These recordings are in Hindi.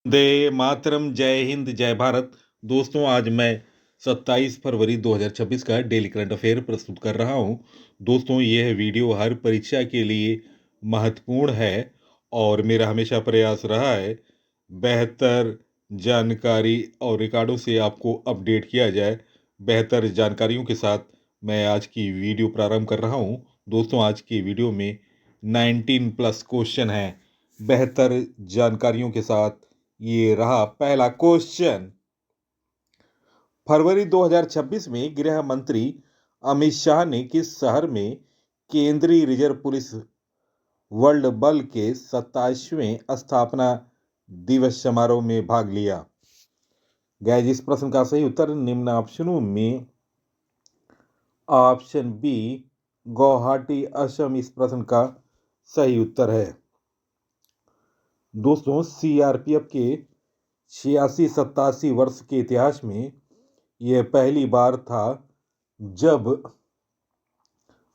दे मातरम, जय हिंद, जय भारत। दोस्तों, आज मैं 27 फरवरी 2026 का डेली करंट अफेयर प्रस्तुत कर रहा हूं। दोस्तों, यह वीडियो हर परीक्षा के लिए महत्वपूर्ण है और मेरा हमेशा प्रयास रहा है बेहतर जानकारी और रिकॉर्डों से आपको अपडेट किया जाए। बेहतर जानकारियों के साथ मैं आज की वीडियो प्रारंभ कर रहा हूं। दोस्तों, आज की वीडियो में 19 प्लस क्वेश्चन है। बेहतर जानकारियों के साथ ये रहा पहला क्वेश्चन। फरवरी 2026 में गृह मंत्री अमित शाह ने किस शहर में केंद्रीय रिजर्व पुलिस वर्ल्ड बल के 27वें स्थापना दिवस समारोह में भाग लिया? गाइस, इस प्रश्न का सही उत्तर निम्न ऑप्शनों में ऑप्शन बी गुवाहाटी, असम इस प्रश्न का सही उत्तर है। दोस्तों, सीआरपीएफ के 86-87 वर्ष के इतिहास में यह पहली बार था जब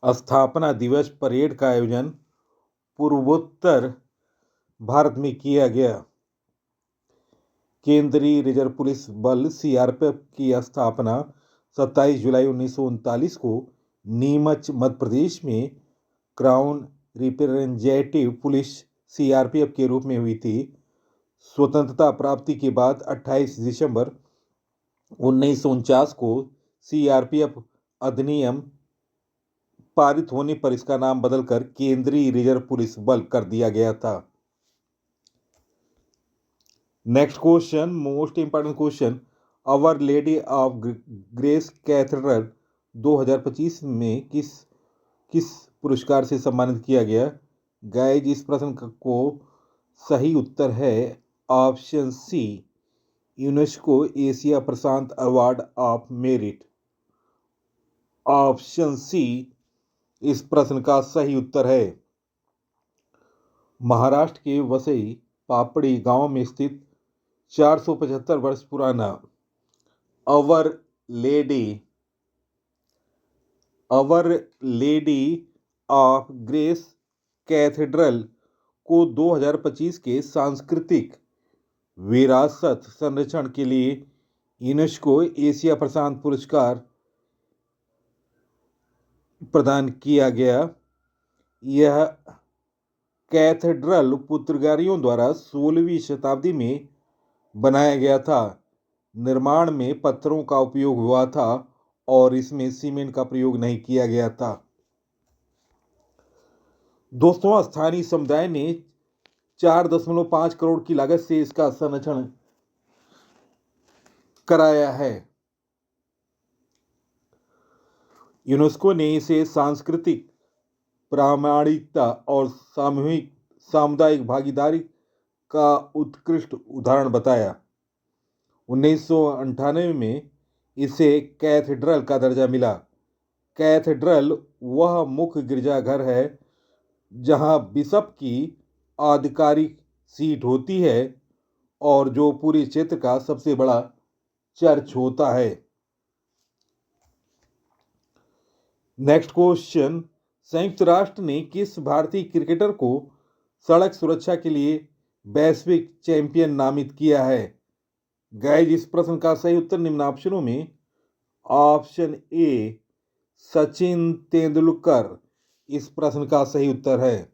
स्थापना दिवस परेड का आयोजन पूर्वोत्तर भारत में किया गया। केंद्रीय रिजर्व पुलिस बल सीआरपीएफ की स्थापना 27 जुलाई 1939 को नीमच, मध्य प्रदेश में क्राउन रिप्रेजेंटेटिव पुलिस सीआरपीएफ के रूप में हुई थी। स्वतंत्रता प्राप्ति के बाद 28 दिसंबर 1949 को सीआरपीएफ अधिनियम पारित होने पर इसका नाम बदलकर केंद्रीय रिजर्व पुलिस बल कर दिया गया था। Next question, most important question. Our Lady of Grace Cathedral 2025 में किस पुरस्कार से सम्मानित किया गया? गाइज, इस प्रश्न को सही उत्तर है ऑप्शन सी, यूनेस्को एशिया प्रशांत award of merit. Option C इस प्रश्न का सही उत्तर है। महाराष्ट्र के वसई पापड़ी गांव में स्थित 475 वर्ष पुराना अवर लेडी ऑफ ग्रेस कैथेड्रल को 2025 के सांस्कृतिक विरासत संरक्षण के लिए यूनेस्को एशिया प्रशांत पुरस्कार प्रदान किया गया। यह कैथेड्रल पुर्तगालियों द्वारा 16वीं शताब्दी में बनाया गया था। निर्माण में पत्थरों का उपयोग हुआ था और इसमें सीमेंट का प्रयोग नहीं किया गया था। दोस्तों, स्थानीय समुदाय ने 4.5 करोड़ की लागत से इसका संरक्षण कराया है। यूनेस्को ने इसे सांस्कृतिक प्रामाणिकता और सामुदायिक भागीदारी का उत्कृष्ट उदाहरण बताया। 1998 में इसे कैथेड्रल का दर्जा मिला। कैथेड्रल वह मुख्य गिरजाघर है जहां बिशप की आधिकारिक सीट होती है और जो पूरे क्षेत्र का सबसे बड़ा चर्च होता है। नेक्स्ट क्वेश्चन, संयुक्त राष्ट्र ने किस भारतीय क्रिकेटर को सड़क सुरक्षा के लिए वैश्विक चैंपियन नामित किया है? गाइज, इस प्रश्न का सही उत्तर निम्न ऑप्शनों में ऑप्शन ए सचिन तेंदुलकर इस प्रश्न का सही उत्तर है।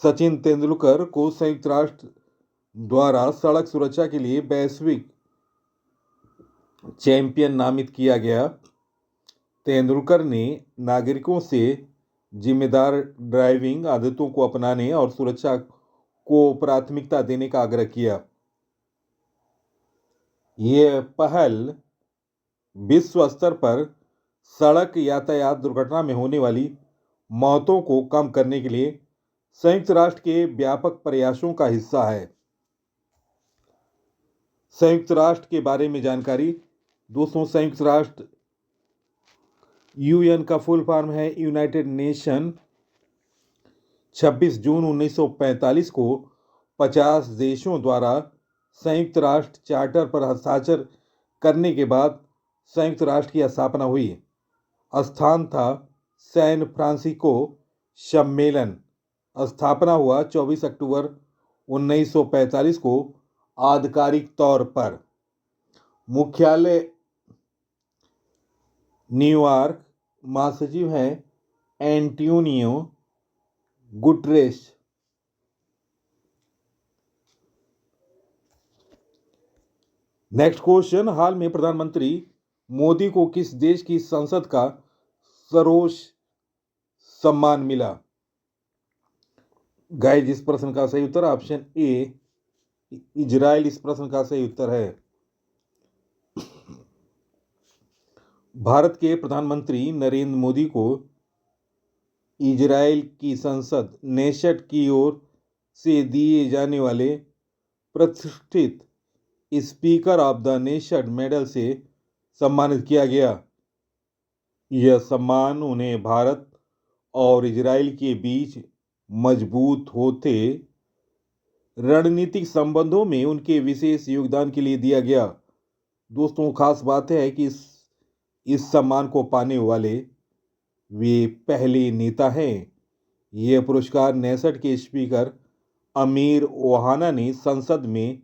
सचिन तेंदुलकर को संयुक्त राष्ट्र द्वारा सड़क सुरक्षा के लिए वैश्विक चैंपियन नामित किया गया। तेंदुलकर ने नागरिकों से जिम्मेदार ड्राइविंग आदतों को अपनाने और सुरक्षा को प्राथमिकता देने का आग्रह किया। यह पहल विश्व स्तर पर सड़क यातायात दुर्घटना में होने वाली मौतों को कम करने के लिए संयुक्त राष्ट्र के व्यापक प्रयासों का हिस्सा है। संयुक्त राष्ट्र के बारे में जानकारी। दोस्तों, संयुक्त राष्ट्र यूएन का फुल फॉर्म है यूनाइटेड नेशन। 26 जून 1945 को 50 देशों द्वारा संयुक्त राष्ट्र चार्टर पर हस्ताक्षर करने के बाद संयुक्त राष्ट्र की स्थापना हुई। स्थान था सैन फ्रांसिस्को। सम्मेलन स्थापना हुआ 24 अक्टूबर 1945 को आधिकारिक तौर पर। मुख्यालय न्यूयॉर्क। महासचिव हैं एंटोनियो गुटरेस। नेक्स्ट क्वेश्चन, हाल में प्रधानमंत्री मोदी को किस देश की संसद का सर्वोच्च सम्मान मिला? गाइस, इस प्रश्न का सही उत्तर ऑप्शन ए इजराइल इस प्रश्न का सही उत्तर है। भारत के प्रधानमंत्री नरेंद्र मोदी को इजराइल की संसद नेशट की ओर से दिए जाने वाले प्रतिष्ठित speaker of the nation medal से सम्मानित किया गया। यह सम्मान उन्हें भारत और इजराइल के बीच मजबूत होते रणनीतिक संबंधों में उनके विशेष योगदान के लिए दिया गया। दोस्तों, खास बात है कि इस सम्मान को पाने वाले वे पहले नेता हैं। यह पुरस्कार नेशट के स्पीकर अमीर ओहाना ने संसद में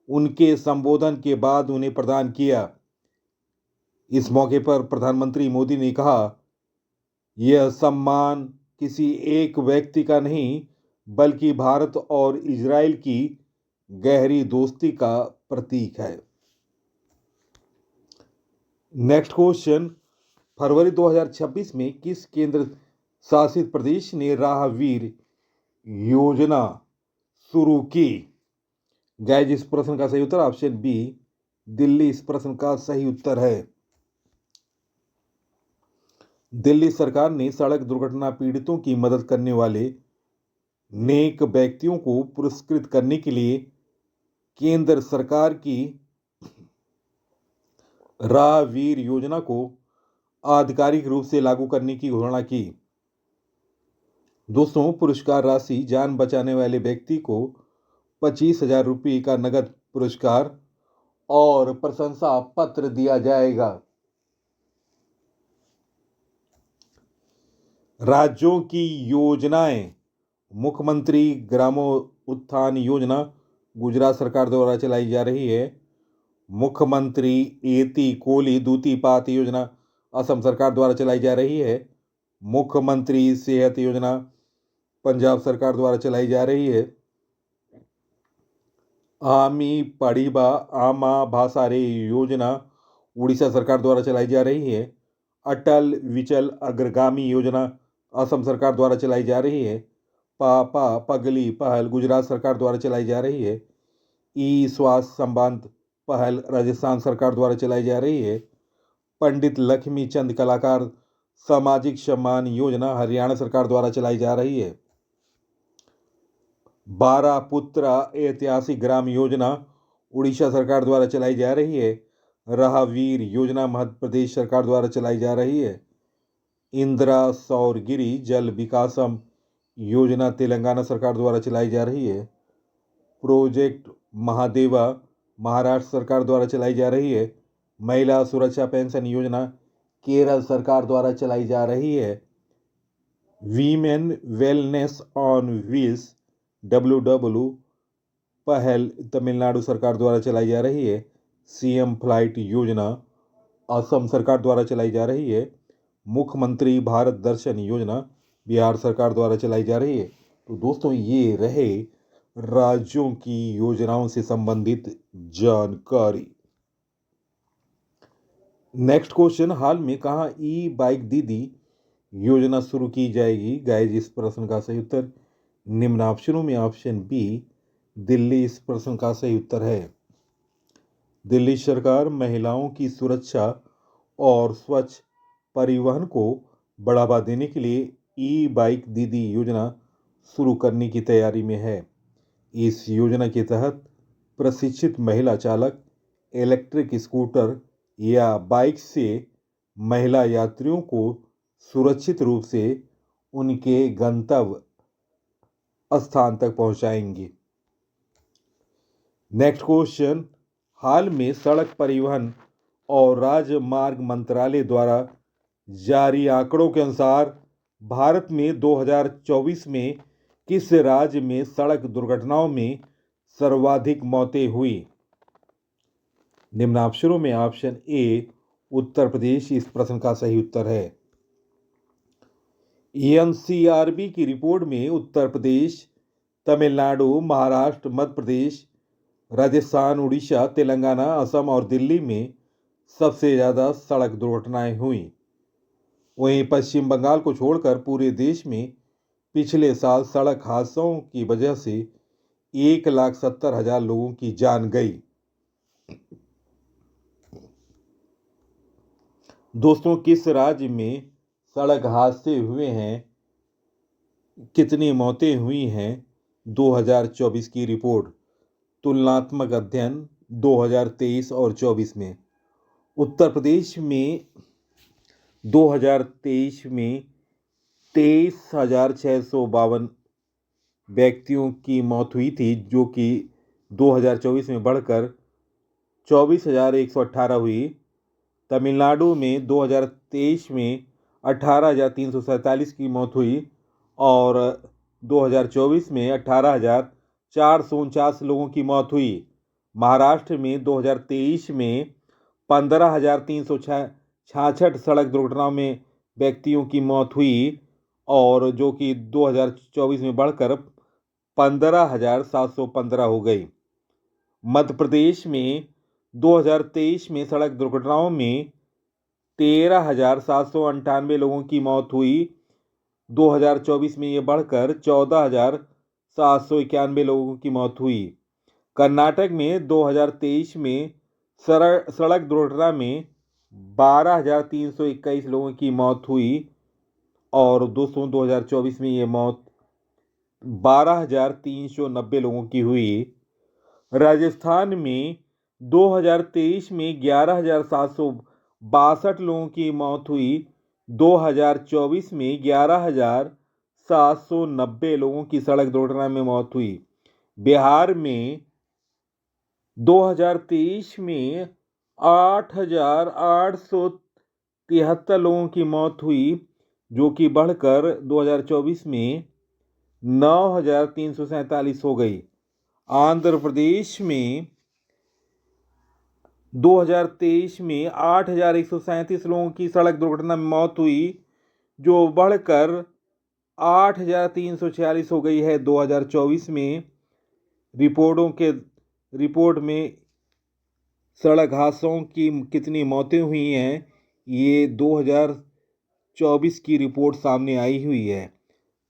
उनके संबोधन के बाद उन्हें प्रदान किया। इस मौके पर प्रधानमंत्री मोदी ने कहा, यह सम्मान किसी एक व्यक्ति का नहीं बल्कि भारत और इजराइल की गहरी दोस्ती का प्रतीक है। नेक्स्ट क्वेश्चन, फरवरी 2026 में किस केंद्र शासित प्रदेश ने राहवीर योजना शुरू की? गाइस, इस प्रश्न का सही उत्तर ऑप्शन बी दिल्ली इस प्रश्न का सही उत्तर है। दिल्ली सरकार ने सड़क दुर्घटना पीड़ितों की मदद करने वाले नेक व्यक्तियों को पुरस्कृत करने के लिए केंद्र सरकार की राहवीर योजना को आधिकारिक रूप से लागू करने की घोषणा की। दोस्तों, पुरस्कार राशि जान बचाने वाले व्यक्ति को 25,000 रुपये का नगद पुरस्कार और प्रशंसा पत्र दिया जाएगा। राज्यों की योजनाएं। मुख्यमंत्री ग्रामोत्थान योजना गुजरात सरकार द्वारा चलाई जा रही है। मुख्यमंत्री एती कोली दूतीपात योजना असम सरकार द्वारा चलाई जा रही है। मुख्यमंत्री सेहत योजना पंजाब सरकार द्वारा चलाई जा रही है। आमी पढ़िबा आमा भाषारे योजना उड़ीसा सरकार द्वारा चलाई जा रही है। अटल विचल अग्रगामी योजना असम सरकार द्वारा चलाई जा रही है। पापा पगली पहल गुजरात सरकार द्वारा चलाई जा रही है। ई स्वास्थ्य संबंध पहल राजस्थान सरकार द्वारा चलाई जा रही है। पंडित लक्ष्मी चंद कलाकार सामाजिक सम्मान योजना हरियाणा सरकार द्वारा चलाई जा रही है। 12 पुत्रा ऐतिहासिक ग्राम योजना उड़ीसा सरकार द्वारा चलाई जा रही है। राहवीर योजना मध्य प्रदेश सरकार द्वारा चलाई जा रही है। इंदिरा सौरगिरी जल विकासम योजना तेलंगाना सरकार द्वारा चलाई जा रही है। प्रोजेक्ट महादेवा महाराष्ट्र सरकार द्वारा चलाई जा रही है। महिला सुरक्षा पेंशन योजना केरल सरकार द्वारा चलाई जा रही है। Women wellness on wheels WW पहल तमिलनाडु सरकार द्वारा चलाई जा रही है। CM फ्लाइट योजना असम सरकार द्वारा चलाई जा रही है। मुख्यमंत्री भारत दर्शन योजना बिहार सरकार द्वारा चलाई जा रही है। तो दोस्तों, ये रहे राज्यों की योजनाओं से संबंधित जानकारी। नेक्स्ट क्वेश्चन, हाल में कहाँ ई बाइक दीदी योजना शुरू की जाएगी? गाइस, इस प्रश्न का सही उत्तर निम्न ऑप्शनों में ऑप्शन बी दिल्ली इस प्रश्न का सही उत्तर है। दिल्ली सरकार महिलाओं की सुरक्षा और स्वच्छ परिवहन को बढ़ावा देने के लिए ई बाइक दीदी योजना शुरू करने की तैयारी में है। इस योजना के तहत प्रशिक्षित महिला चालक इलेक्ट्रिक स्कूटर या बाइक से महिला यात्रियों को सुरक्षित रूप से उनके गंतव्य स्थान तक पहुंचाएंगे। नेक्स्ट क्वेश्चन, हाल में सड़क परिवहन और राजमार्ग मंत्रालय द्वारा जारी आंकड़ों के अनुसार भारत में 2024 में किस राज्य में सड़क दुर्घटनाओं में सर्वाधिक मौतें हुई? निम्न ऑप्शनों में ऑप्शन ए उत्तर प्रदेश इस प्रश्न का सही उत्तर है। एनसीआरबी की रिपोर्ट में उत्तर प्रदेश, तमिलनाडु, महाराष्ट्र, मध्य प्रदेश, राजस्थान, उड़ीसा, तेलंगाना, असम और दिल्ली में सबसे ज़्यादा सड़क दुर्घटनाएं हुई। वहीं पश्चिम बंगाल को छोड़कर पूरे देश में पिछले साल सड़क हादसों की वजह से 1,70,000 लोगों की जान गई। दोस्तों, किस राज्य में सड़क हादसे हुए हैं, कितनी मौतें हुई हैं? 2024 की रिपोर्ट, तुलनात्मक अध्ययन 2023 और 24 में। उत्तर प्रदेश में 2023 में 23,652 व्यक्तियों की मौत हुई थी, जो कि 2024 में बढ़कर 24,118 हुई। तमिलनाडु में 2023 में 18,347 की मौत हुई और 2024 में 18,449 लोगों की मौत हुई। महाराष्ट्र में 2023 में 15,366 सड़क दुर्घटनाओं में व्यक्तियों की मौत हुई और जो कि 2024 में बढ़कर 15,715 हो गई। मध्य प्रदेश में 2023 में सड़क दुर्घटनाओं में 13,798 लोगों की मौत हुई। 2024 में ये बढ़कर 14,791 लोगों की मौत हुई। कर्नाटक में 2023 में सड़क दुर्घटना में 12,321 लोगों की मौत हुई और दोस्तों 2024 में ये मौत 12,390 लोगों की हुई। राजस्थान में 2023 में 11,762 लोगों की मौत हुई। 2024 में 11,790 लोगों की सड़क दुर्घटना में मौत हुई। बिहार में 2023 में 8,873 लोगों की मौत हुई, जो कि बढ़कर 2024 में 9,347 हो गई। आंध्र प्रदेश में 2023 में 8,137 लोगों की सड़क दुर्घटना में मौत हुई, जो बढ़कर 8,346 हो गई है। 2024 में रिपोर्ट में सड़क हादसों की कितनी मौतें हुई हैं, ये 2024 की रिपोर्ट सामने आई हुई है।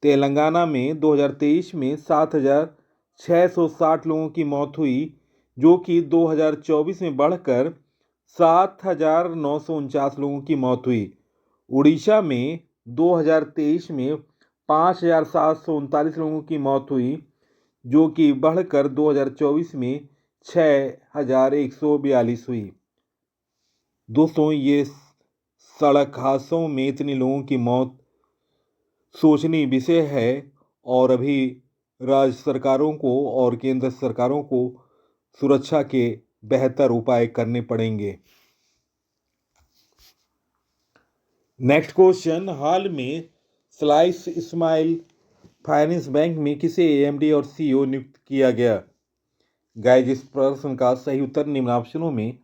तेलंगाना में 2023 में 7,660 लोगों की मौत हुई, जो कि 2024 में बढ़कर 7,949 लोगों की मौत हुई। उड़ीसा में 2023 में 5,739 लोगों की मौत हुई, जो कि बढ़कर 2024 में 6,142 हुई। दोस्तों, ये सड़क हादसों में इतने लोगों की मौत सोचनीय विषय है और अभी राज्य सरकारों को और केंद्र सरकारों को सुरक्षा के बेहतर उपाय करने पड़ेंगे। नेक्स्ट क्वेश्चन, हाल में स्लाइस स्माइल फाइनेंस बैंक में किसे एमडी और सीईओ नियुक्त किया गया? गाइस, इस प्रश्न का सही उत्तर निम्न ऑप्शनों में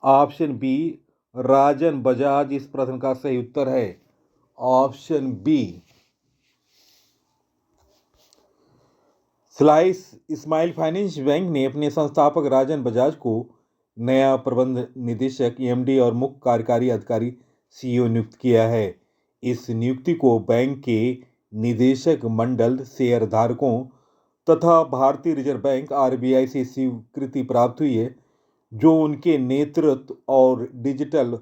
ऑप्शन बी राजन बजाज इस प्रश्न का सही उत्तर है। Option B. Slice small finance bank ने अपने संस्थापक राजन बजाज को नया प्रबंध निदेशक एमडी और मुख्य कार्यकारी अधिकारी सीईओ नियुक्त किया है। इस नियुक्ति को बैंक के निदेशक मंडल, शेयरधारकों तथा भारतीय रिजर्व बैंक आरबीआई से स्वीकृति प्राप्त हुई है, जो उनके नेतृत्व और डिजिटल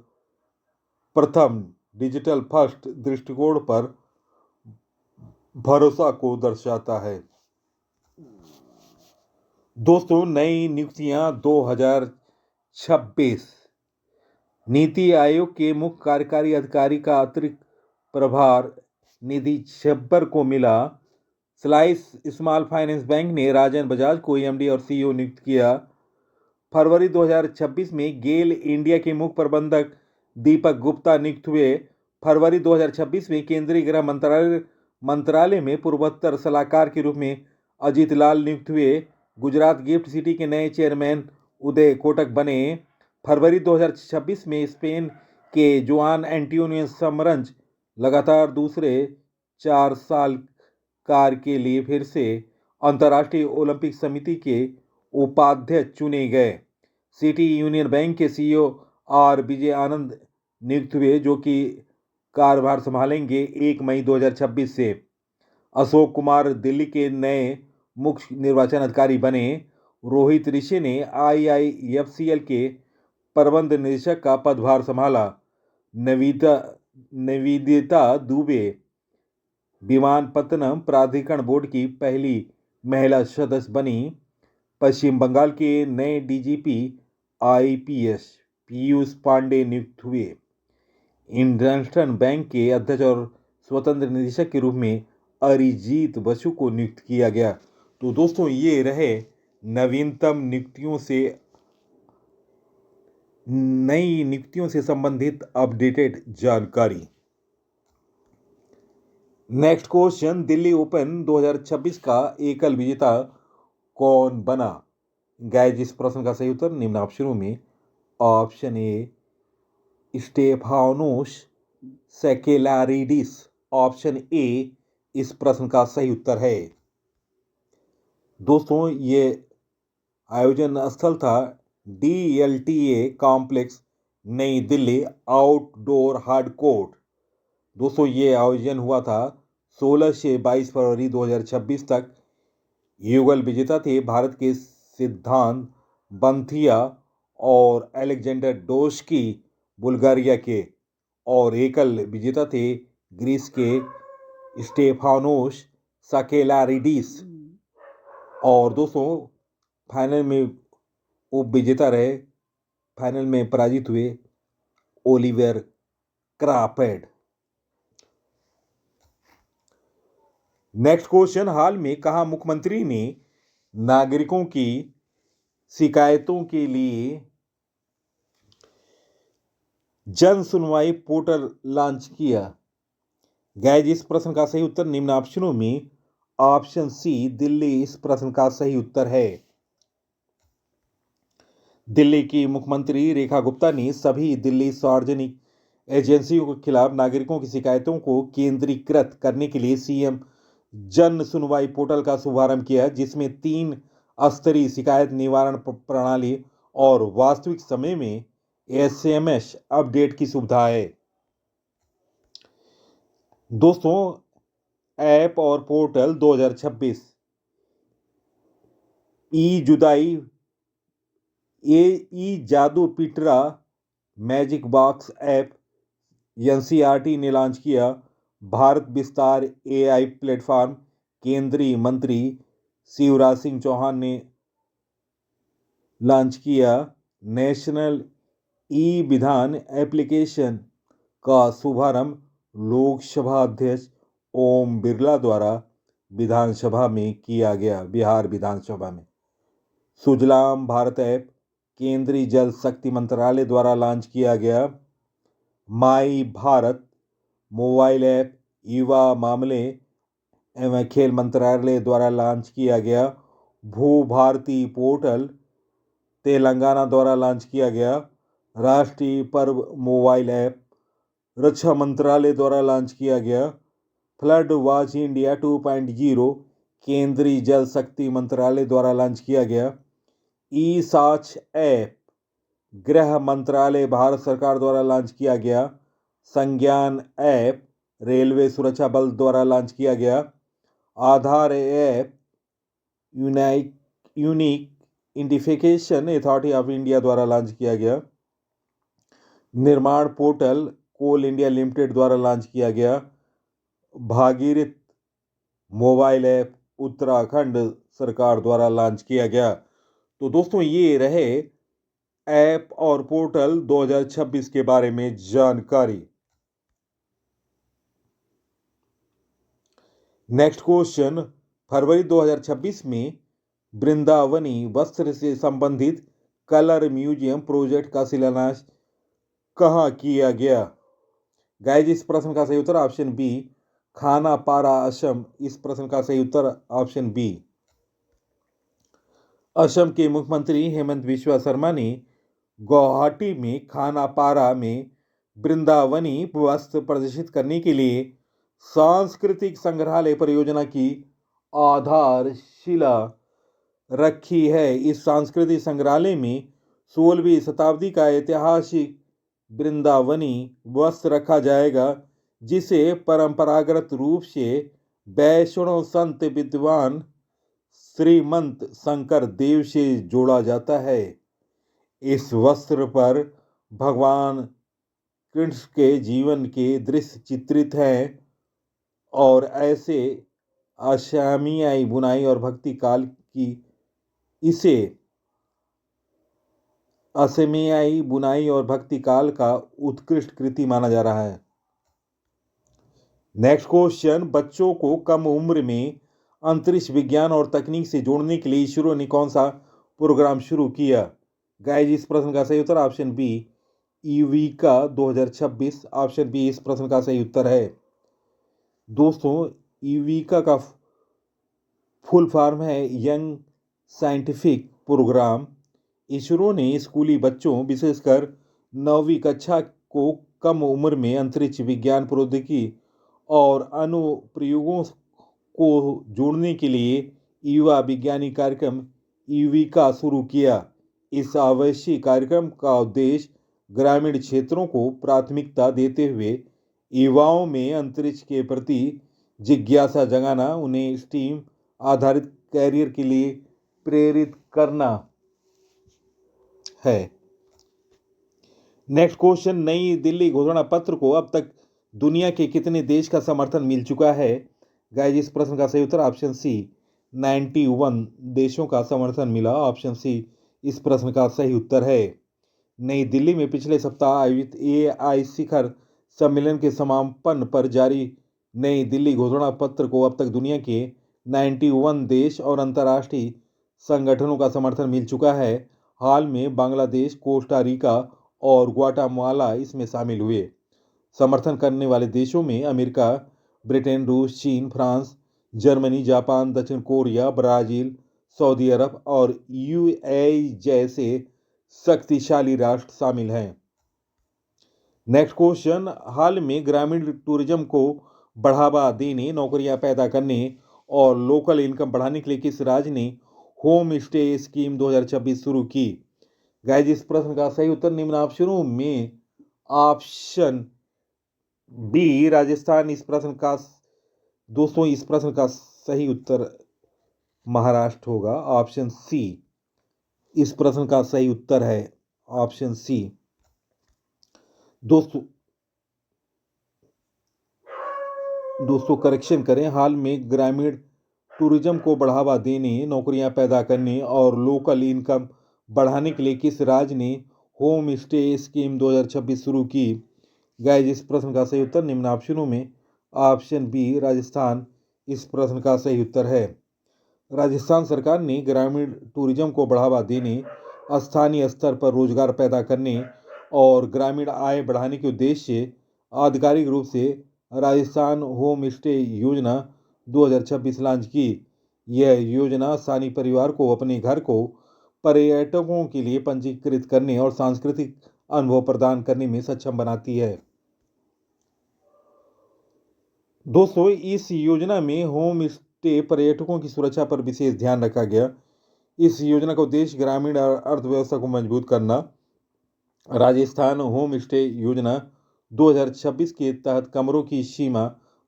फर्स्ट दृष्टिकोण पर भरोसा को दर्शाता है। दोस्तों, नई नियुक्तियां 2026 नीति आयोग के मुख्य कार्यकारी अधिकारी का अतिरिक्त प्रभार निधि छब्बर को मिला। स्लाइस स्मॉल फाइनेंस बैंक ने राजन बजाज को एमडी और सीईओ नियुक्त किया। फरवरी 2026 में गेल इंडिया के मुख्य प्रबंधक दीपक गुप्ता नियुक्त हुए। फरवरी 2026 में केंद्रीय गृह मंत्रालय में पूर्वोत्तर सलाहकार के रूप में अजीत लाल नियुक्त हुए। गुजरात गिफ्ट सिटी के नए चेयरमैन उदय कोटक बने। फरवरी 2026 में स्पेन के जुआन एंटोनियो समरंज लगातार दूसरे 4 साल कार के लिए फिर से अंतर्राष्ट्रीय ओलंपिक समिति के उपाध्यक्ष चुने गए। सिटी यूनियन बैंक के सीईओ आर विजय आनंद नियुक्त हुए, जो कि कार्यभार संभालेंगे 1 मई 2026 से। अशोक कुमार दिल्ली के नए मुख्य निर्वाचन अधिकारी बने। रोहित ऋषि ने IIFCL के प्रबंध निदेशक का पदभार संभाला। निवेदिता दुबे विमानपत्तनम प्राधिकरण बोर्ड की पहली महिला सदस्य बनी। पश्चिम बंगाल के नए DGP IPS पीयूष पांडे नियुक्त हुए। इंडस्ट्रियल बैंक के अध्यक्ष और स्वतंत्र निदेशक के रूप में अरिजीत बसु को नियुक्त किया गया। तो दोस्तों, ये रहे नवीनतम नई नियुक्तियों से संबंधित अपडेटेड जानकारी। नेक्स्ट क्वेश्चन, दिल्ली ओपन 2026 का एकल विजेता कौन बना? गाइस, इस प्रश्न का सही उत्तर निम्न ऑप्शनों में option A Stefanos Sekelaridis, option A इस प्रश्न का सही उत्तर है। दोस्तों, ये आयोजन स्थल था DLTA कॉम्प्लेक्स, नई दिल्ली आउटडोर हार्ड कोर्ट। दोस्तों, ये आयोजन हुआ था 16 से 22 फरवरी 2026 तक। युगल विजेता थे भारत के सिद्धांत बंथिया और अलेक्जेंडर डोस्की बुल्गारिया के, और एकल विजेता थे ग्रीस के स्टेफानोस साकेलारिडिस। और दोस्तों, फाइनल में उप विजेता रहे, फाइनल में पराजित हुए ओलिवर क्राफर्ड। नेक्स्ट क्वेश्चन, हाल में कहा मुख्यमंत्री ने नागरिकों की शिकायतों के लिए जन सुनवाई पोर्टल लॉन्च किया? गाइस, इस प्रश्न का सही उत्तर निम्न ऑप्शनों में ऑप्शन सी दिल्ली इस प्रश्न का सही उत्तर है। दिल्ली की मुख्यमंत्री रेखा गुप्ता ने सभी दिल्ली सार्वजनिक एजेंसियों के खिलाफ नागरिकों की शिकायतों को केंद्रीकृत करने के लिए सीएम जन सुनवाई पोर्टल का शुभारंभ किया, जिसमें 3 स्तरीय शिकायत निवारण प्रणाली और वास्तविक समय में SMS अपडेट की सुविधा है। दोस्तों, ऐप और पोर्टल 2026 जुदाई जादू पिटरा मैजिक बॉक्स ऐप NCERT ने लॉन्च किया। भारत विस्तार AI प्लेटफॉर्म केंद्रीय मंत्री शिवराज सिंह चौहान ने लॉन्च किया। नेशनल विधान एप्लीकेशन का शुभारंभ लोकसभा अध्यक्ष ओम बिरला द्वारा विधानसभा में किया गया। बिहार विधानसभा में सुजलाम भारत ऐप केंद्रीय जल शक्ति मंत्रालय द्वारा लॉन्च किया गया। माई भारत मोबाइल ऐप युवा मामले एवं खेल मंत्रालय द्वारा लॉन्च किया गया। भू भारती पोर्टल तेलंगाना द्वारा लॉन्च किया गया। राष्ट्रीय पर्व मोबाइल ऐप रक्षा मंत्रालय द्वारा लॉन्च किया गया। फ्लड वॉच इंडिया 2.0 केंद्रीय जल शक्ति मंत्रालय द्वारा लॉन्च किया गया। साक्ष ऐप गृह मंत्रालय भारत सरकार द्वारा लॉन्च किया गया। संज्ञान ऐप रेलवे सुरक्षा बल द्वारा लॉन्च किया गया। Aadhaar app unique identification authority of India द्वारा लॉन्च किया गया। Nirman portal Coal India Limited द्वारा लॉन्च किया गया। भागीरथ मोबाइल ऐप उत्तराखंड सरकार द्वारा लॉन्च किया गया। तो दोस्तों, ये रहे ऐप और पोर्टल 2026 के बारे में जानकारी। नेक्स्ट क्वेश्चन, फरवरी 2026 में वृंदावनी वस्त्र से संबंधित कलर म्यूजियम प्रोजेक्ट का शिलान्यास कहाँ किया गया? गाइस, इस प्रश्न का सही उत्तर ऑप्शन बी खानापारा असम। इस प्रश्न का सही उत्तर ऑप्शन बी। असम के मुख्यमंत्री हेमंत बिस्वा शर्मा ने गुवाहाटी में खानापारा में वृंदावनी वस्त्र प्रदर्शित करने के लिए सांस्कृतिक संग्रहालय परियोजना की आधारशिला रखी है। इस सांस्कृतिक संग्रहालय में 16वीं शताब्दी का ऐतिहासिक वृंदावनी वस्त्र रखा जाएगा, जिसे परंपरागत रूप से वैष्णव संत विद्वान श्रीमंत शंकर देव से जोड़ा जाता है। इस वस्त्र पर भगवान कृष्ण के जीवन के दृश्य चित्रित हैं और ऐसे असमियाई बुनाई और भक्ति काल की इसे असमियाई बुनाई और भक्ति काल का उत्कृष्ट कृति माना जा रहा है। नेक्स्ट क्वेश्चन, बच्चों को कम उम्र में अंतरिक्ष विज्ञान और तकनीक से जोड़ने के लिए इसरो ने कौन सा प्रोग्राम शुरू किया? गाइस, इस प्रश्न का सही उत्तर option B, Yuvika 2026। Option B इस प्रश्न का सही उत्तर है। दोस्तों, यूविका का फुल फॉर्म है यंग साइंटिफिक प्रोग्राम। इसरो ने स्कूली बच्चों, विशेषकर 9वीं कक्षा को कम उम्र में अंतरिक्ष विज्ञान, प्रौद्योगिकी और अनुप्रयोगों को जोड़ने के लिए युवा वैज्ञानिक कार्यक्रम यूविका शुरू किया। इस आवासीय कार्यक्रम का उद्देश्य ग्रामीण क्षेत्रों को प्राथमिकता देते हुए युवाओं में अंतरिक्ष के प्रति जिज्ञासा जगाना, उन्हें स्टीम आधारित कैरियर के लिए प्रेरित करना है। नेक्स्ट क्वेश्चन, नई दिल्ली घोषणा पत्र को अब तक दुनिया के कितने देश का समर्थन मिल चुका है? गाइस, इस प्रश्न का सही उत्तर ऑप्शन सी, 91 देशों का समर्थन मिला। ऑप्शन सी इस प्रश्न का सही उत्तर है। नई दिल्ली में पिछले सप्ताह आयोजित एआई शिखर सम्मेलन के समापन पर जारी नई दिल्ली घोषणा पत्र को अब तक दुनिया के 91 देश और अंतर्राष्ट्रीय संगठनों का समर्थन मिल चुका है। हाल में बांग्लादेश, कोस्टा रिका और ग्वाटेमाला इसमें शामिल हुए। समर्थन करने वाले देशों में अमेरिका, ब्रिटेन, रूस, चीन, फ्रांस, जर्मनी, जापान, दक्षिण कोरिया, ब्राजील, सऊदी अरब और यूएई जैसे शक्तिशाली राष्ट्र शामिल हैं। नेक्स्ट क्वेश्चन, हाल में ग्रामीण टूरिज्म को बढ़ावा देने, नौकरियां पैदा करने और लोकल इनकम बढ़ाने के लिए किस राज्य ने होम स्टे स्कीम 2026 शुरू की? गाइस, इस प्रश्न का सही उत्तर निम्न ऑप्शनों में ऑप्शन बी राजस्थान। इस प्रश्न का दोस्तों इस प्रश्न का सही उत्तर महाराष्ट्र होगा। ऑप्शन सी इस प्रश्न का सही उत्तर है। Option C. दोस्तों करेक्शन करें, हाल में ग्रामीण टूरिज्म को बढ़ावा देने, नौकरियां पैदा करने और लोकल इनकम बढ़ाने के लिए किस राज्य ने होम स्टे स्कीम 2026 शुरू की? गाइस, इस प्रश्न का सही उत्तर निम्न ऑप्शनों में ऑप्शन बी राजस्थान इस प्रश्न का सही उत्तर है। राजस्थान सरकार ने ग्रामीण टूरिज्म को बढ़ावा देने, स्थानीय स्तर पर रोजगार पैदा करने और ग्रामीण आय बढ़ाने के उद्देश्य से आधिकारिक रूप से राजस्थान होम स्टे योजना 2026 लॉन्च की। यह योजना स्थानीय परिवार को अपने घर को पर्यटकों के लिए पंजीकृत करने और सांस्कृतिक अनुभव प्रदान करने में सक्षम बनाती है। दोस्तों, इस योजना में होम स्टे पर्यटकों की सुरक्षा पर विशेष ध्यान रखा गया। इस योजना का उद्देश्य ग्रामीण अर्थव्यवस्था को मजबूत करना। राजस्थान होम स्टे योजना 2026 के तहत कमरों की सीमा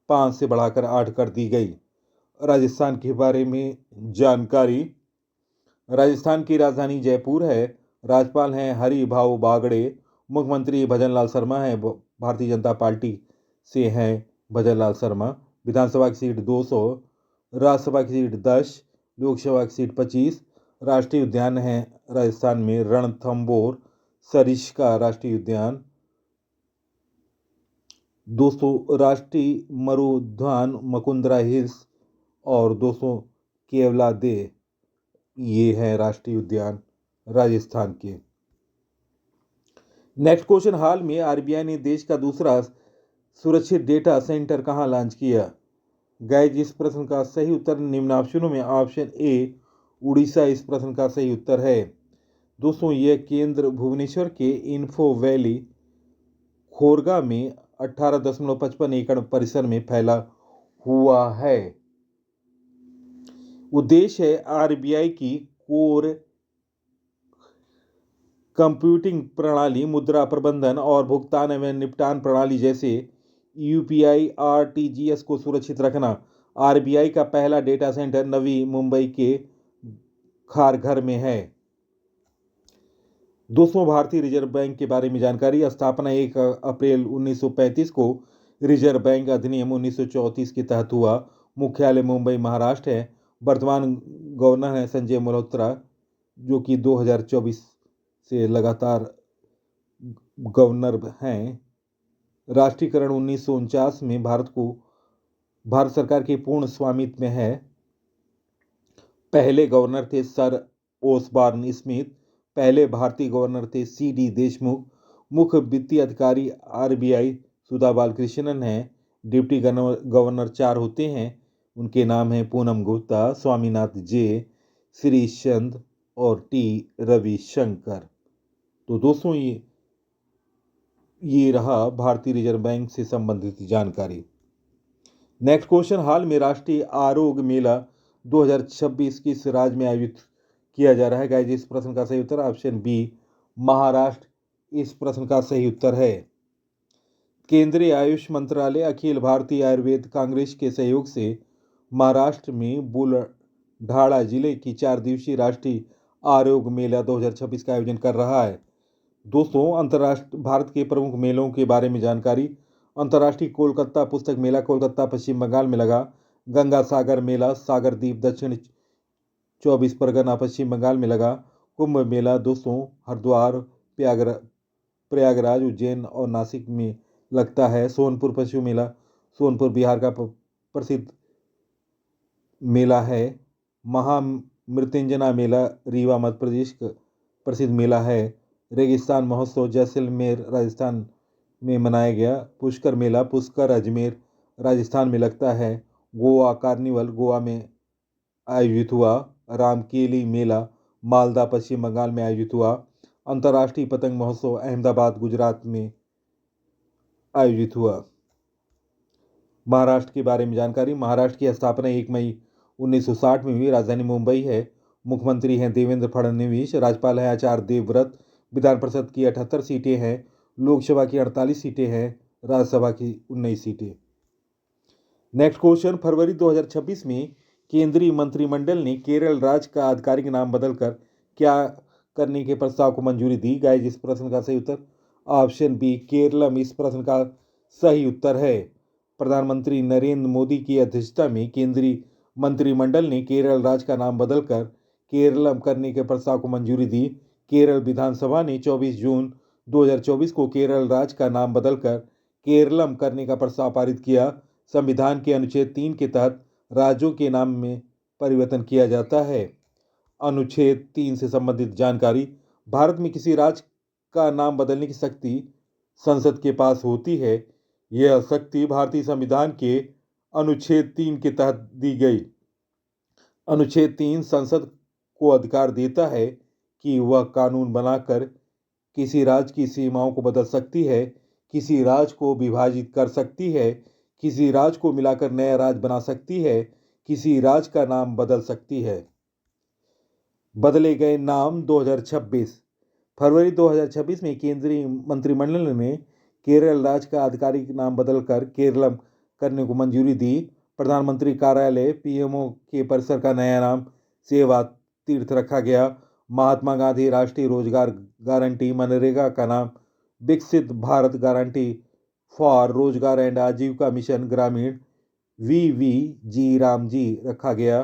5 से बढ़ाकर 8 कर दी गई। राजस्थान के बारे में जानकारी, राजस्थान की राजधानी जयपुर है। राज्यपाल हैं हरिभाऊ बागड़े। मुख्यमंत्री भजनलाल शर्मा हैं, भारतीय जनता पार्टी से हैं भजनलाल शर्मा। विधानसभा की सीट 200, राज्यसभा की सीट 10, लोकसभा की सीट 25। राष्ट्रीय उद्यान है राजस्थान में रणथंभौर सरिस्का राष्ट्रीय उद्यान। दोस्तों, राष्ट्रीय मरुद्यान मुकुंदरा हिल्स और दोस्तों केवलादे, ये है राष्ट्रीय उद्यान राजस्थान के। नेक्स्ट क्वेश्चन, हाल में आरबीआई ने देश का दूसरा सुरक्षित डेटा सेंटर कहां लॉन्च किया? गाइज इस प्रश्न का सही उत्तर निम्न ऑप्शनों में ऑप्शन ए उड़ीसा इस प्रश्न का सही उत्तर है। दोस्तों यह केंद्र भुवनेश्वर के इन्फो वैली खोरगा में 18.55 एकड़ परिसर में फैला हुआ है। उद्देश्य है आरबीआई की कोर कंप्यूटिंग प्रणाली, मुद्रा प्रबंधन और भुगतान एवं निपटान प्रणाली जैसे यूपीआई आरटीजीएस को सुरक्षित रखना। आरबीआई का पहला डेटा सेंटर नवी मुंबई के खारघर में है। दोस्तों भारतीय रिजर्व बैंक के बारे में जानकारी। स्थापना 1 अप्रैल 1935 को रिजर्व बैंक अधिनियम 1934 के तहत हुआ। मुख्यालय मुंबई महाराष्ट्र है। वर्तमान गवर्नर है संजय मल्होत्रा, जो कि 2024 से लगातार गवर्नर हैं। राष्ट्रीयकरण 1949 में भारत सरकार के पूर्ण स्वामित्व में है। पहले गवर्नर थे सर ओसबॉर्न स्मिथ। पहले भारतीय गवर्नर थे सीडी देशमुख। मुख्य वित्तीय अधिकारी आरबीआई सुधा बालकृष्णन हैं। डिप्टी गवर्नर 4 होते हैं। उनके नाम हैं पूनम गुप्ता, स्वामीनाथ जे, श्रीचंद और टी रविशंकर। तो दोस्तों ये रहा भारतीय रिजर्व बैंक से संबंधित जानकारी। नेक्स्ट क्वेश्चन, हाल में राष्ट्रीय आरोग्य मेला 2026 किस राज्य में आयोजित किया जा रहा है? गाइस इस प्रश्न का सही उत्तर ऑप्शन बी महाराष्ट्र इस प्रश्न का सही उत्तर है। केंद्रीय आयुष मंत्रालय अखिल भारतीय आयुर्वेद कांग्रेस के सहयोग से महाराष्ट्र में बुलढाणा जिले की 4 दिवसीय राष्ट्रीय आरोग्य मेला 2026 का आयोजन कर रहा है। दोस्तों अंतर्राष्ट्रीय भारत के प्रमुख मेलों के बारे में जानकारी। अंतर्राष्ट्रीय कोलकाता पुस्तक मेला कोलकाता पश्चिम बंगाल में लगा। गंगा सागर मेला सागर द्वीप दक्षिण 24 परगना पश्चिम बंगाल में लगा। कुंभ मेला दोस्तों हरिद्वार प्रयागराज उज्जैन और नासिक में लगता है। सोनपुर पशु मेला सोनपुर बिहार का प्रसिद्ध मेला है। महामृत्युंजय मेला रीवा मध्य प्रदेश का प्रसिद्ध मेला है। रेगिस्तान महोत्सव जैसलमेर राजस्थान में मनाया गया। पुष्कर मेला पुष्कर अजमेर राजस्थान में लगता है। गोवा कार्निवल गोवा में आयोजित हुआ। रामकेली मेला मालदा पश्चिम बंगाल में आयोजित हुआ। अंतर्राष्ट्रीय पतंग महोत्सव अहमदाबाद गुजरात में आयोजित हुआ। महाराष्ट्र के बारे में जानकारी। महाराष्ट्र की स्थापना 1 मई 1960 में हुई। राजधानी मुंबई है। मुख्यमंत्री हैं देवेंद्र फडणवीस। राज्यपाल है आचार्य देवव्रत। विधान परिषद की 78 सीटें हैं। लोकसभा की 48 सीटें हैं। राज्यसभा की 19 सीटें। नेक्स्ट क्वेश्चन, फरवरी 2026 में केंद्रीय मंत्रिमंडल ने केरल राज्य का आधिकारिक नाम बदलकर क्या करने के प्रस्ताव को मंजूरी दी? गाइस इस प्रश्न का सही उत्तर ऑप्शन बी केरलम इस प्रश्न का सही उत्तर है। प्रधानमंत्री नरेंद्र मोदी की अध्यक्षता में केंद्रीय मंत्रिमंडल ने केरल राज्य का नाम बदलकर केरलम करने के प्रस्ताव को मंजूरी दी। केरल विधानसभा ने 24 जून 2024 को केरल राज्य का नाम बदलकर केरलम करने का प्रस्ताव पारित किया। संविधान के अनुच्छेद 3 के तहत राज्यों के नाम में परिवर्तन किया जाता है। अनुच्छेद 3 से संबंधित जानकारी। भारत में किसी राज्य का नाम बदलने की शक्ति संसद के पास होती है। यह शक्ति भारतीय संविधान के अनुच्छेद 3 के तहत दी गई। अनुच्छेद 3 संसद को अधिकार देता है कि वह कानून बनाकर किसी राज्य की सीमाओं को बदल सकती है, किसी राज्य को विभाजित कर सकती है, किसी राज्य को मिलाकर नया राज्य बना सकती है, किसी राज्य का नाम बदल सकती है। बदले गए नाम 2026। फरवरी 2026 में केंद्रीय मंत्रिमंडल ने केरल राज्य का आधिकारिक नाम बदलकर केरलम करने को मंजूरी दी। प्रधानमंत्री कार्यालय पीएमओ के परिसर का नया नाम सेवा तीर्थ रखा गया। महात्मा गांधी राष्ट्रीय रोजगार गारंटी मनरेगा का नाम विकसित भारत गारंटी फॉर रोजगार एंड आजीविका मिशन ग्रामीण वीवीजी रामजी रखा गया।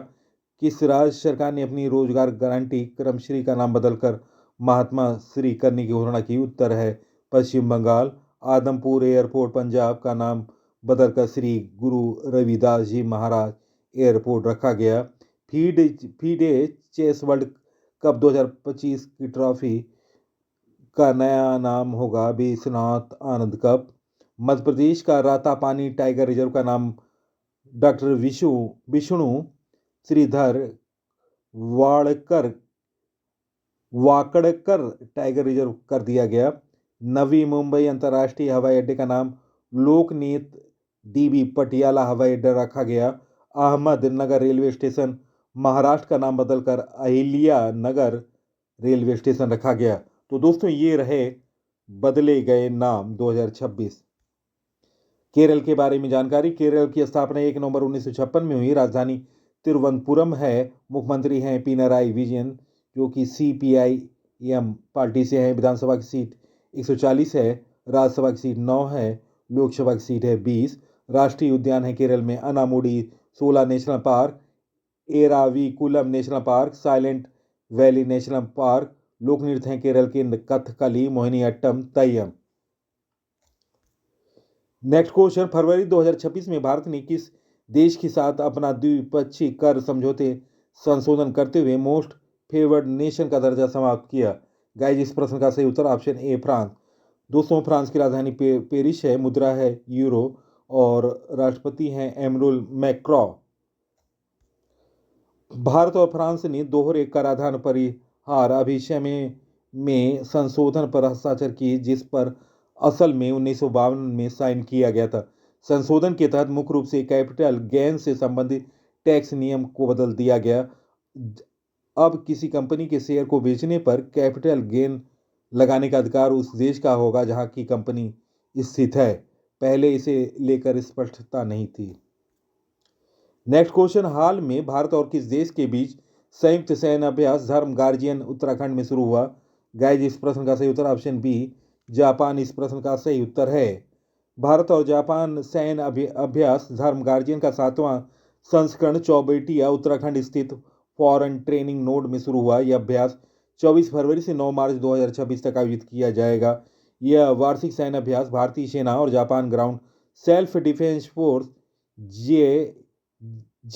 किस राज्य सरकार ने अपनी रोजगार गारंटी क्रमश्री का नाम बदलकर महात्मा श्री करने की घोषणा की? उत्तर है पश्चिम बंगाल। आदमपुर एयरपोर्ट पंजाब का नाम बदलकर श्री गुरु रविदास जी महाराज एयरपोर्ट रखा गया। फीडे चेस वर्ल्ड कप 2025 की ट्रॉफी का नया नाम होगा विश्वनाथ आनंद कप। मध्य प्रदेश का रातापानी टाइगर रिजर्व का नाम doctor Vishnu Shridhar Wakadkar tiger reserve कर दिया गया। नवी मुंबई अंतर्राष्ट्रीय हवाई अड्डे का नाम लोकनीत डीबी पटियाला हवाई अड्डा रखा गया। अहमदनगर रेलवे स्टेशन महाराष्ट्र का नाम बदलकर अहिल्या नगर रेलवे स्टेशन रखा गया। तो दोस्तों ये रहे बदले गए नाम 2026। केरल के बारे में जानकारी। केरल की स्थापना 1 नवंबर 1956 में हुई। राजधानी तिरुवनंतपुरम है। मुख्यमंत्री हैं पिनराई विजयन, जो कि CPIM पार्टी से हैं। विधानसभा की सीट 140 है। राज्यसभा की सीट 9 है। लोकसभा की सीट है 20। राष्ट्रीय उद्यान है केरल में Anamudi 16 national park, Eravikulam national park, silent valley national park. लोक नृत्य हैं केरल के कथकली, मोहिनीअट्टम, तैयम। नेक्स्ट क्वेश्चन, फरवरी 2026 में भारत ने किस देश के साथ अपना द्विपक्षीय कर समझौते संशोधन करते हुए मोस्ट फेवर्ड नेशन का दर्जा समाप्त किया? गाइस, इस प्रश्न का सही उत्तर ऑप्शन ए फ्रांस। दोस्तों, फ्रांस की राजधानी पेरिस है। मुद्रा है यूरो और राष्ट्रपति हैं एमरुल मैक्रों। भारत और फ्रांस ने दोहरे कराधान परिहार अभिशय में संशोधन पर हस्ताक्षर किए, जिस पर असल में 1952 में साइन किया गया था। संशोधन के तहत मुख्य रूप से कैपिटल गेन से संबंधित टैक्स नियम को बदल दिया गया। अब किसी कंपनी के शेयर को बेचने पर कैपिटल गेन लगाने का अधिकार उस देश का होगा जहां की कंपनी स्थित है। पहले इसे लेकर स्पष्टता नहीं थी। नेक्स्ट क्वेश्चन, हाल में भारत और किस देश के बीच संयुक्त सैन्य अभ्यास धर्म गार्जियन उत्तराखंड में शुरू हुआ? गाइस, इस प्रश्न का सही उत्तर ऑप्शन बी जापान इस प्रश्न का सही उत्तर है। भारत और जापान सैन्य अभ्यास धर्म गार्जियन का 7वां संस्करण चौबेटिया उत्तराखंड स्थित फॉरेन ट्रेनिंग नोड में शुरू हुआ। यह अभ्यास 24 फरवरी से 9 मार्च 2026 तक आयोजित किया जाएगा। यह वार्षिक सैन्य अभ्यास भारतीय सेना और Japan ground self defence force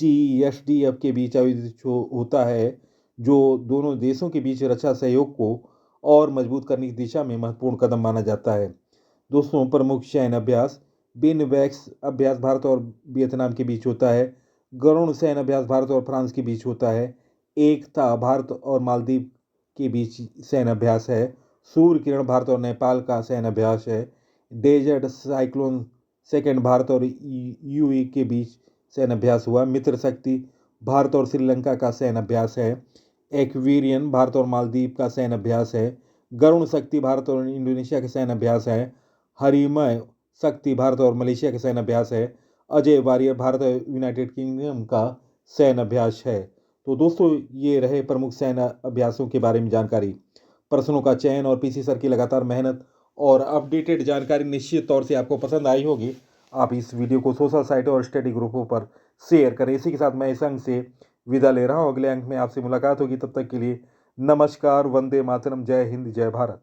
GSDF के बीच आयोजित होता है, जो दोनों देशों के बीच रक्षा सहयोग को और मजबूत करने की दिशा में महत्वपूर्ण कदम माना जाता है। दोस्तों, प्रमुख सैन्य अभ्यास बिनवैक्स अभ्यास भारत और वियतनाम के बीच होता है। गरुण सैन्य अभ्यास भारत और फ्रांस के बीच होता है। एकता भारत और मालदीव के बीच सैन्य अभ्यास है। सूर्य किरण भारत और नेपाल का सैन्य अभ्यास है। डेजर्ट साइक्लोन सेकेंड भारत और UAE के बीच सैन्य अभ्यास हुआ। मित्र शक्ति भारत और श्रीलंका का सैन्य अभ्यास है। एक्वेरियन भारत और मालदीव का सैन्य अभ्यास है। गरुण शक्ति भारत और इंडोनेशिया का सैन्य अभ्यास है। हरिमय शक्ति भारत और मलेशिया का सैन्य अभ्यास है। अजय वॉरियर भारत और यूनाइटेड किंगडम का सैन्य अभ्यास है। तो दोस्तों, ये रहे प्रमुख सैन्य अभ्यासों के बारे में जानकारी। प्रश्नों का चयन और PC सर की लगातार मेहनत और अपडेटेड जानकारी निश्चित तौर से आपको पसंद आई होगी। आप इस वीडियो को सोशल साइटों और स्टडी ग्रुपों पर शेयर करें। इसी के साथ मैं इस अंक से विदा ले रहा हूँ। अगले अंक में आपसे मुलाकात होगी। तब तक के लिए नमस्कार, वंदे मातरम, जय हिंद, जय भारत।